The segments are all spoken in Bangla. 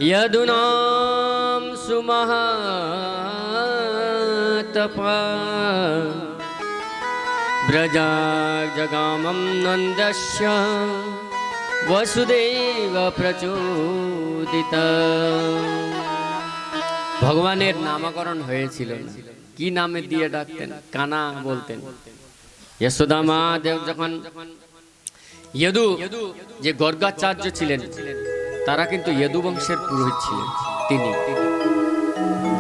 यदुनाम सुमहातपा ब्रजा जगामं नन्दस्य वसुदेव प्रचोदित। ভগবানের নামকরণ হয়েছিল না, কি নামে দিয়ে ডাকতেন? কানা বলতেন। যশোদা মা দেব যখন যদু যে গর্গাচার্য ছিলেন, তারা কিন্তু যদু বংশের পুরোহিত ছিলেন। তিনি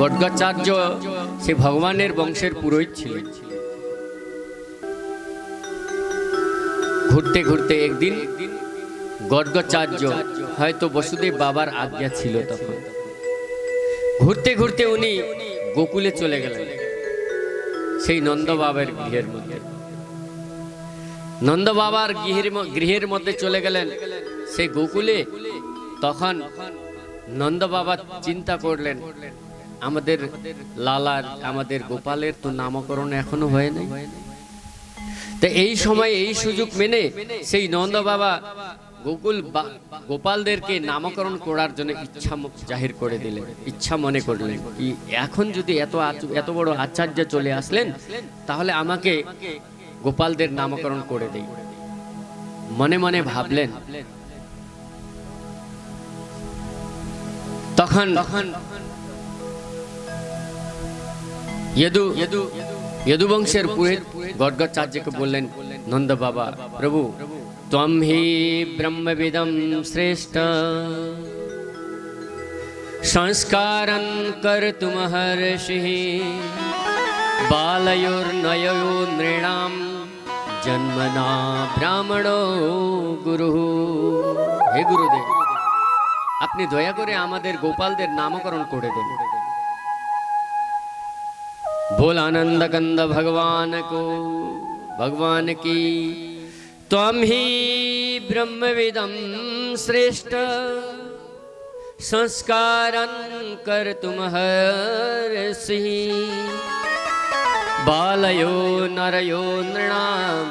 গর্গাচার্য সে ভগবানের বংশের পুরোহিত ছিলেন। ঘুরতে ঘুরতে একদিন গর্গাচার্য, হয়তো বসুদেব বাবার আজ্ঞা ছিল, তখন ঘুরতে ঘুরতে উনি গোকুলে চলে গেলেন, সেই নন্দ বাবার গৃহের মধ্যে। নন্দ বাবার গৃহের মধ্যে চলে গেলেন সেই গোকুলে। তখন নন্দ বাবা চিন্তা করলেন, আমাদের লালার, আমাদের গোপালের তো নামকরণ এখনো হয় নাই। তো এই সময় এই সুযোগ মেনে সেই নন্দ বাবা গোপালদেরকে নামকরণ করার জন্য ইচ্ছা জাহির করে দিলেন, ইচ্ছা মনে করলেন কি এখন যদি এত বড় আচার্য চলে আসলেন, তাহলে আমাকে গোপালদের নামকরণ করে দেই। মনে মনে ভাবলেন। তখন यदु বংশের পুরোহিত গর্গাচার্যকে বললেন, নন্দ বাবা প্রভু, त्वं हि ब्रह्मविदं श्रेष्ठ संस्कारं कर्तुमहर्षिः बालयोर्नयो नृणां जन्मना ब्राह्मणो गुरुः। हे गुरुदेव, আপনি দয়া করে আমাদের গোপালদের নামকরণ করে দেন। बोल आनंद कंद भगवान की। त्वं हि ब्रह्मविदं श्रेष्ठ संस्कारं कर्तुमहर्षिः बालयो नरयो नृणां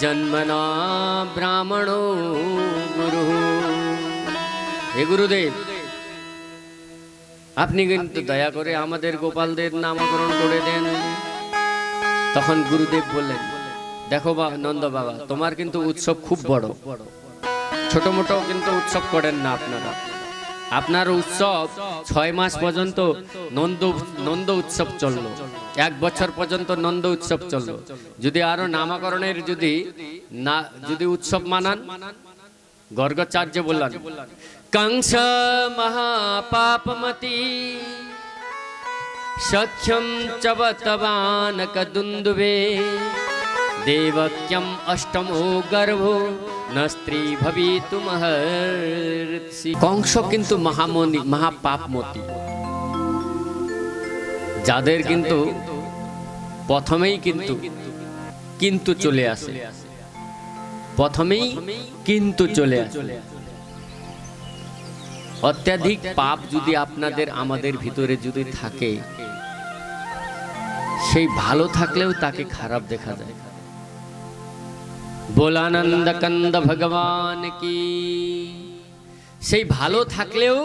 जन्मना ब्राह्मणो गुरुः। हे गुरुदेव, আপনি কিন্তু দয়া করে আমাদের গোপালদের নামকরণ করে দেন। তখন গুরুদেব বললেন, দেখো নন্দ বাবা, তোমার কিন্তু উৎসব খুব বড়, ছোট মোটো কিন্তু উৎসব করেন না আপনারা। আপনার উৎসব 6 মাস পর্যন্ত নন্দ উৎসব চললো, 1 বছর পর্যন্ত নন্দ উৎসব চললো। যদি আরো নামকরণের যদি উৎসব মানান, গর্গাচার্য বললেন, कंस महापापमती सख्यं चवतवानक दुन्दुभे देवक्यम अष्टमो गर्भो न स्त्री भवितुमर्हसि। कंस কিন্তু মহাপাপমতি, যাদের কিন্তু প্রথমেই কিন্তু চলে আসে, প্রথমেই কিন্তু চলে আসে। অত্যাধিক পাপ যদি আপনাদের আমাদের ভিতরে যদি থাকে, সেই ভালো থাকলেও তাকে খারাপ দেখা যায়। बोलानंद कंद भगवान की। সেই ভালো থাকলেও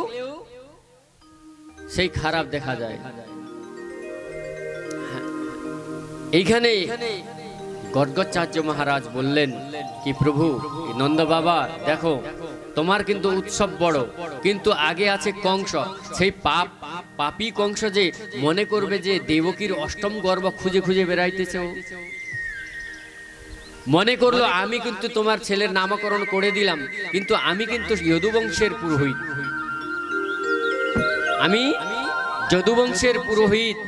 সেই খারাপ দেখা যায়। এইখানে গর্গাচার্য মহারাজ বললেন কি, প্রভু নন্দ বাবা দেখো, তোমার কিন্তু উৎসব বড়, কিন্তু আগে আছে কংস। সেই পাপী কংস যে মনে করবে যে দেবকীর অষ্টম গর্ভ খুঁজে খুঁজে বেড়াইতেছে, মনে করলো আমি কিন্তু তোমার ছেলের নামকরণ করে দিলাম, কিন্তু আমি কিন্তু যদুবংশের পুরোহিত, আমি যদুবংশের পুরোহিত,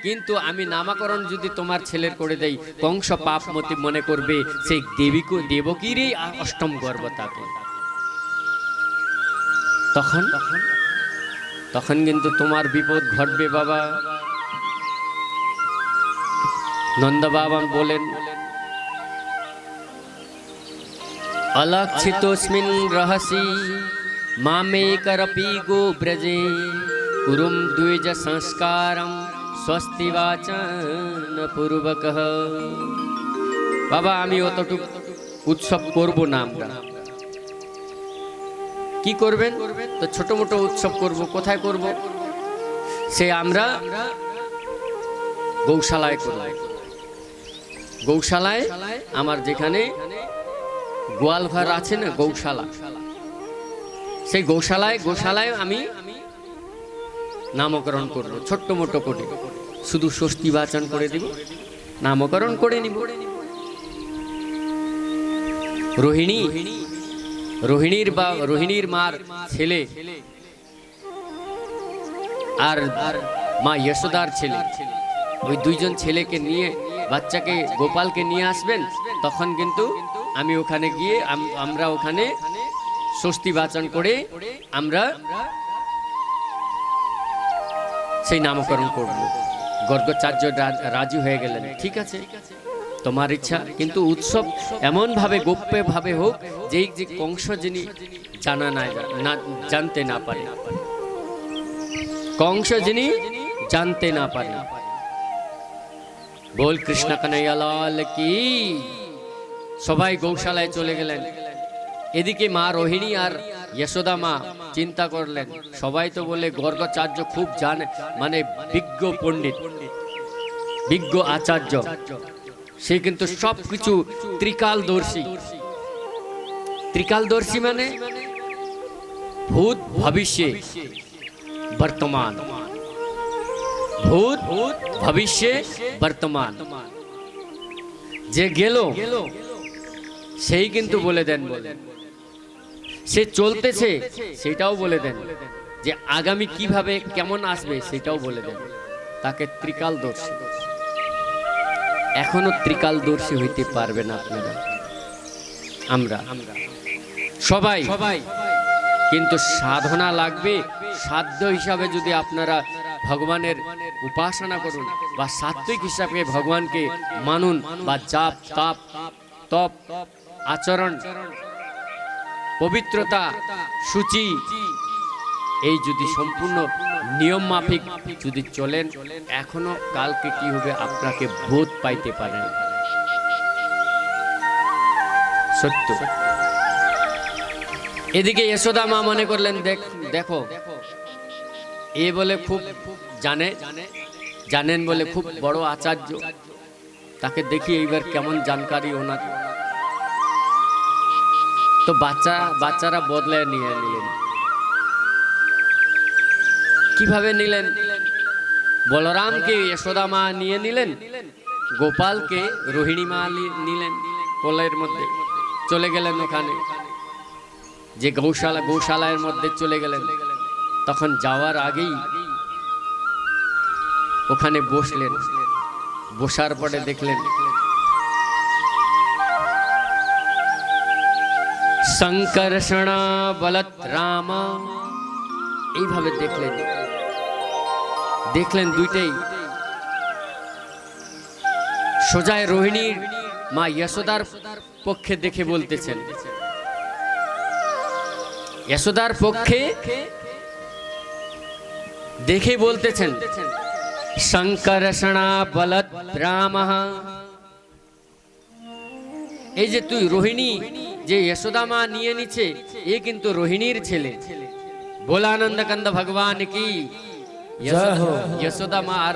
কিন্তু আমি নামকরণ যদি তোমার ছেলের করে দেই, কংস পাপমতি মনে করবে সেই দেবকীরই অষ্টম গর্ভ তাকে। তখন কিন্তু তোমার বিপদ ঘটবে বাবা। নন্দ বাবা বলেন, अलक्षितोऽस्मिन् रहसि मामेकरपि गो ब्रजे कुरुं द्विज संस्कारं स्वस्ति वाचन पूर्वकः। বাবা আমি অতটুকু উৎসব করব না আমরা, কি করবেন? তো ছোট মোটো উৎসব করব। কোথায় করব? সে আমরা গৌশালায় করব। গৌশালায়, আমার যেখানে গোয়াল ঘর আছে না, গৌশালা, সেই গোশালায় আমি নামকরণ করব ছোট্ট মোটো করে। শুধু ষষ্ঠী বাচন করে দিব, নামকরণ করে নিব। রোহিণীর মার ছেলে আর মা যশোদার ছেলে, ওই দুইজন ছেলেকে নিয়ে, বাচ্চাকে গোপালকে নিয়ে আসবেন। তখন কিন্তু আমি ওখানে গিয়ে আমরা ওখানে ষষ্ঠী বাচন করে আমরা সেই নামকরণ করব। গর্গাচার্য রাজি হয়ে গেলেন, ঠিক আছে তোমার ইচ্ছা, কিন্তু উৎসব এমন ভাবে গোপ্য ভাবে হোক যে কংস যিনি জানতে না পারে, কংস যিনি জানতে না পারে। বল কৃষ্ণ কানাইয়া লাল কি। সবাই গৌশালায় চলে গেলেন। এদিকে মা রোহিণী আর যশোদা মা চিন্তা করলেন, সবাই তো বলে গর্গাচার্য খুব জানে, মানে বিজ্ঞ পণ্ডিত, বিজ্ঞ আচার্য, সে কিন্তু সবকিছু ত্রিকালদর্শী। ত্রিকালদর্শী মানে ভূত, ভবিষ্য, বর্তমান। ভূত, ভবিষ্য, বর্তমান। যে গেল সেই কিন্তু বলে দেন, সে চলতেছে সেটাও বলে দেন, যে আগামী কিভাবে কেমন আসবে সেটাও বলে দেন। তাকে ত্রিকালদর্শী। এখনো ত্রিকালদর্শী হইতে পারবে না আপনারা, আমরা সবাই। কিন্তু সাধনা লাগবে। সাধ্য হিসাবে যদি আপনারা ভগবানের উপাসনা করুন বা সাত্বিক হিসাবে ভগবানকে মানুন, বা জাপ তাপ তপ আচরণ, পবিত্রতা, সূচি, এই যদি সম্পূর্ণ নিয়ম মাফিক যদি চলেন, এখনো কালকে কি হবে আপনাকে বোধ পাইতে পারেন। সত্য। এদিকে যশোদা মা মনে করলেন, দেখো এ বলে খুব জানেন বলে খুব বড় আচার্য, তাকে দেখি এইবার কেমন জানকারি ওনার। তো বাচ্চারা বদলে নিয়ে নিলেন। কিভাবে নিলেন? বলরামকে যশোদা মা নিয়ে নিলেন, গোপালকে রোহিণী মা নিলেন কোলের মধ্যে। চলে গেলেন ওখানে, যে গৌশালার মধ্যে চলে গেলেন। তখন যাওয়ার আগেই ওখানে বসলেন। বসার পরে দেখলেন সংকর্ষণ বলরাম, এইভাবে দেখলেন দুইটাই সোজায় রোহিণীর মা যশোদার পক্ষে দেখে বলতেছেন, যশোদার পক্ষে দেখে বলতেছেন সংকর্ষণ বলরাম। এই যে তুই রোহিণী, যে যশোদা মা নিয়ে নিচ্ছে, এ কিন্তু রোহিণীর ছেলে। ভোলানন্দ কন্দ ভগবান কি। যশোদা মা আর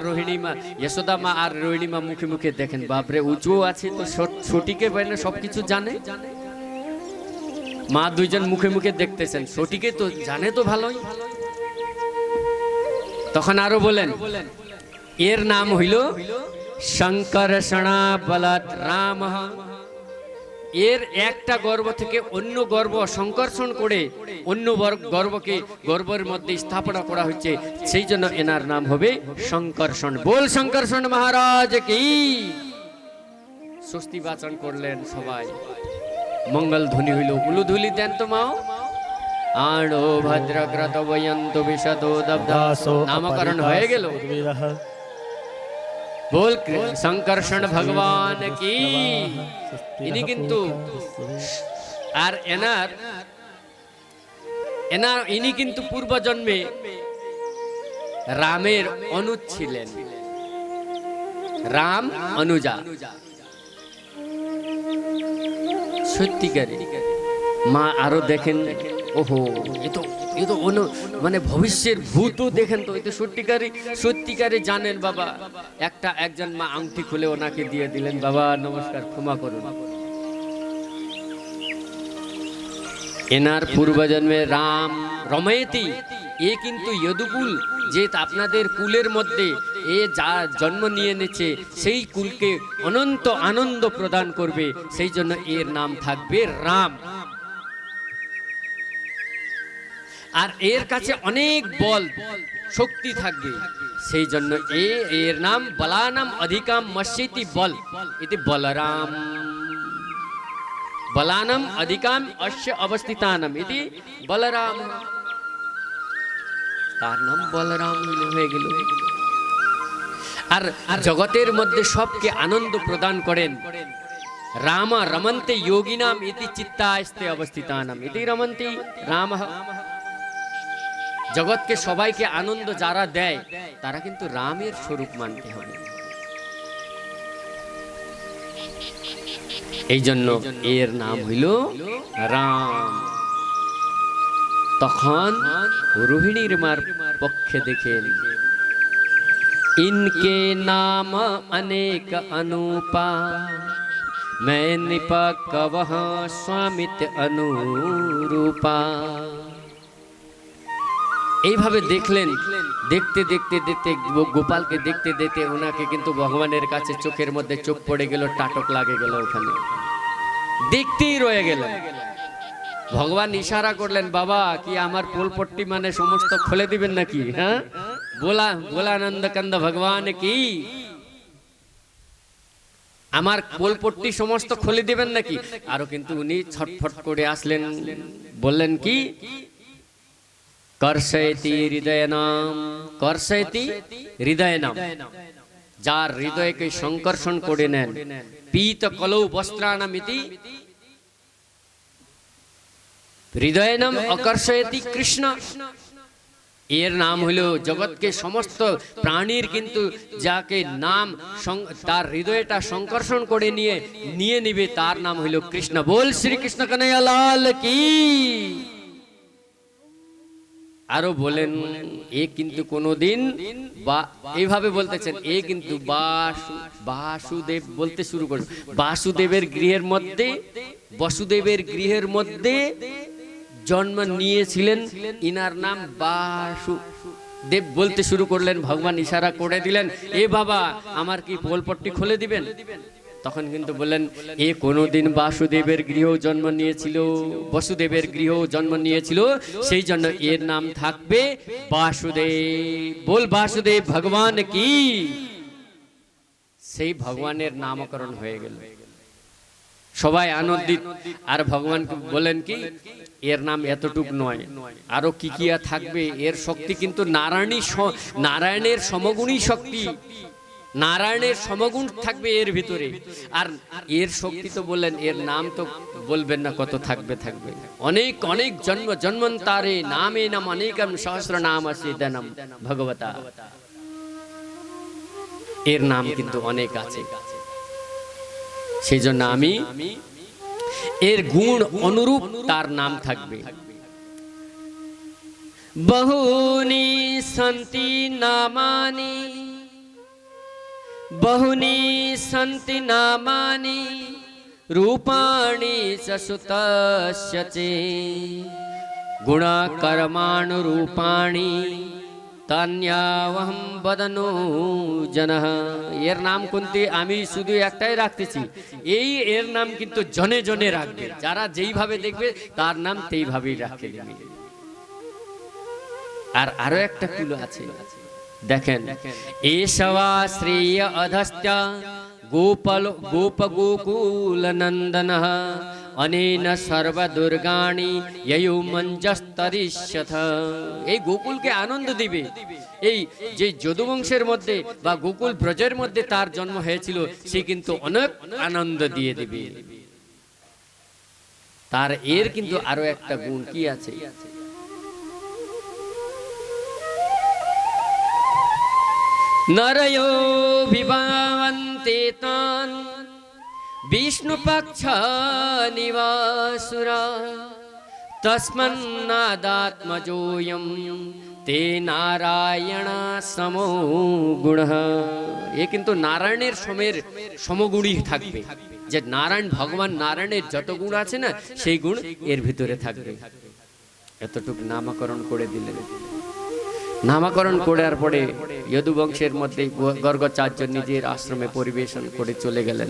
রোহিণী মা মুখে মুখে দেখেন, বাপরে উঁচু আছে তো সঠিকে বাইরে সবকিছু জানে। মা দুইজন মুখে মুখে দেখতেছেন, সঠিকে তো জানে তো ভালোই। তখন আরো বলেন, এর নাম হইল সংকর্ষণ বলরাম। এর একটা গর্ভ থেকে অন্য গর্ভ সংকর্ষণ করে অন্য গর্ভকে গর্ভের মধ্যে স্থাপনা করা হচ্ছে, সেই জন্য এনার নাম হবে সংকর্ষণ। বল সংকর্ষণ মহারাজ কি। ষষ্ঠী বাচন করলেন সবাই, মঙ্গল ধ্বনি হইল। উলুধুলি দেন তো মাও। আণো ভদ্রক্রত বয়ন্ত বিশদো দব্দাসো, নামকরণ হয়ে গেল। बोल संकर्षण भगवान की। इनी किंतु আর ইনি কিন্তু পূর্ব জন্মে রামের অনুজ ছিলেন, রাম অনুজা। সত্যিকারে মা আরো দেখেন ওহো, এ তো মানে ভবিষ্যের ভূত দেখেন তো, এ তো সত্যিকারে জানেন বাবা। একজন মা আংটি খুলে ওনাকে দিয়ে দিলেন, বাবা নমস্কার, ক্ষমা করুন। এনার পূর্বজন্মে রাম রময়েতি, এ কিন্তু যদুকুল, যে আপনাদের কুলের মধ্যে এ যা জন্ম নিয়ে নেছে সেই কুলকে অনন্ত আনন্দ প্রদান করবে, সেই জন্য এর নাম থাকবে রাম। আর এর কাছে অনেক বল শক্তি থাকবে, সেই জন্য এর নাম বলানাম অধিকাম মস্যেতি বল, এতে বলরাম। বলানাম অধিকাম অশ্য অবস্থিতানাম ইতি বলরাম, তার নাম বলরাম হয়ে গেল। আর জগতের মধ্যে সবকে আনন্দ প্রদান করেন। রাম রমন্তে যোগিনাম ইতি চিত্তাস্তে অবস্থিতানাম ইতি রমন্তি রাম। জগৎকে সবাইকে আনন্দ যারা দেয় তারা কিন্তু রামের স্বরূপ মানতে হবে। এই জন্য এর নাম হইল রাম। তখন রোহিণীর মার পক্ষে দেখেন, ইনকে নাম অনেক অনুপা, मैं निपा कवह स्वामित अनुरूपা। এইভাবে দেখলেন, দেখতে দেখতে দেখতে গোপালকে দেখতে দেখতে ওনাকে কিন্তু ভগবানের কাছে চোখের মধ্যে চোখ পড়ে গেল, টাটক লাগে গেল, ওখানে দেখতেই রয়ে গেল। ভগবান ইশারা করলেন, বাবা কি আমার পোলপট্টি মানে সমস্ত খুলে দিবেন নাকি? হ্যাঁ, बोला नंद कंद भगवान की, আমার পোলপট্টি সমস্ত খুলে দিবেন নাকি? আরো কিন্তু উনি ছটফট করে আসলেন, বললেন কি, कर्षयति हृदयनाम, कर्षयति हृदयनाम, যার হৃদয়কে সংকর্ষণ করে নেন। পীত কলৌ বস্ত্রানাম ইতি হৃদয়নাম আকর্ষয়তি কৃষ্ণ। এর নাম হলো জগৎকে সমস্ত প্রাণীর কিন্তু যাকে নাম তার হৃদয়টা সংকর্ষণ করে নিয়ে নিবে, তার নাম হলো কৃষ্ণ। বল শ্রীকৃষ্ণ কানাইয়া লাল কি। আরো বলেন, এ কিন্তু কোনদিন এইভাবে বলতেছেন, এ কিন্তু বাসুদেব বলতে শুরু করল। বাসুদেবের গৃহের মধ্যে, বসুদেবের গৃহের মধ্যে জন্ম নিয়েছিলেন, ইনার নাম বাসুদেব বলতে শুরু করলেন। ভগবান ইশারা করে দিলেন, এ বাবা আমার কি পোলপট্টি খুলে দিবেন? তখন কিন্তু বললেন, এ কোনদিন বাসুদেবের গৃহ জন্ম নিয়েছিল, বসুদেবের গৃহ জন্ম নিয়েছিল, সেই জন্য এর নাম থাকবে বাসুদেব। বল বাসুদেব ভগবান কি। সেই ভগবানের নামকরণ হয়ে গেল, সবাই আনন্দিত। আর ভগবান বলেন কি, এর নাম এতটুক নয়, আরো কি কি থাকবে। এর শক্তি কিন্তু নারায়ণের সমগুণী শক্তি, নারায়ণের সমগুণ থাকবে এর ভিতরে। আর এর শক্তি তো বললেন, এর নাম তো বলবেন না কত থাকবে। অনেক অনেক জন্মন্তারে নামে নাম অনেকম সহস্র নাম আছে দেনম ভগবতা। এর নাম কিন্তু অনেক আছে, সেই জন্য আমি এর গুণ অনুরূপ তার নাম থাকবে। বহুনি সন্তি নামানি, बहुनी सन्ति नामानि रूपाणि ससुतस्य चे, गुणकर्माणुरूपाणि तान्यावहं वदनो जनः। এর নাম কিন্তু আমি শুধু একটাই রাখতেছি, এর নাম কিন্তু জনে জনে রাখবে, যারা যেইভাবে দেখবে তার নাম সেইভাবেই রাখতে দেবে। আর আরো একটা কুল আছে, দেখেন, এষবা শ্রেয় অধস্ত্য গোপ গোকুল নন্দন অনেন সর্ব দুর্গাণি ইয়ো মঞ্জস্তরিষ্যথ। এই গোকুলকে আনন্দ দিবে। এই যে যদুবংশের মধ্যে বা গোকুল ব্রজের মধ্যে তার জন্ম হয়েছিল, সে কিন্তু অনেক আনন্দ দিয়ে দিবে। তার এর কিন্তু আরো একটা গুণ কি আছে, নরয়ো বিভাবন্তে তান বিষ্ণু পক্ষ নিবাসুরা তস্মন্নাদাত্মজোয়ম তে নারায়ণ সমো গুণ। এ কিন্তু নারায়ণের সমগুণই থাকবে, যে নারায়ণ ভগবান নারায়ণের যত গুণ আছে না সেই গুণ এর ভিতরে থাকবে। এতটুকু নামকরণ করে দিলেন। নামকরণ করার পরে যদু বংশের মধ্যে গর্গাচার্য নিজের আশ্রমে পরিবেশন করে চলে গেলেন।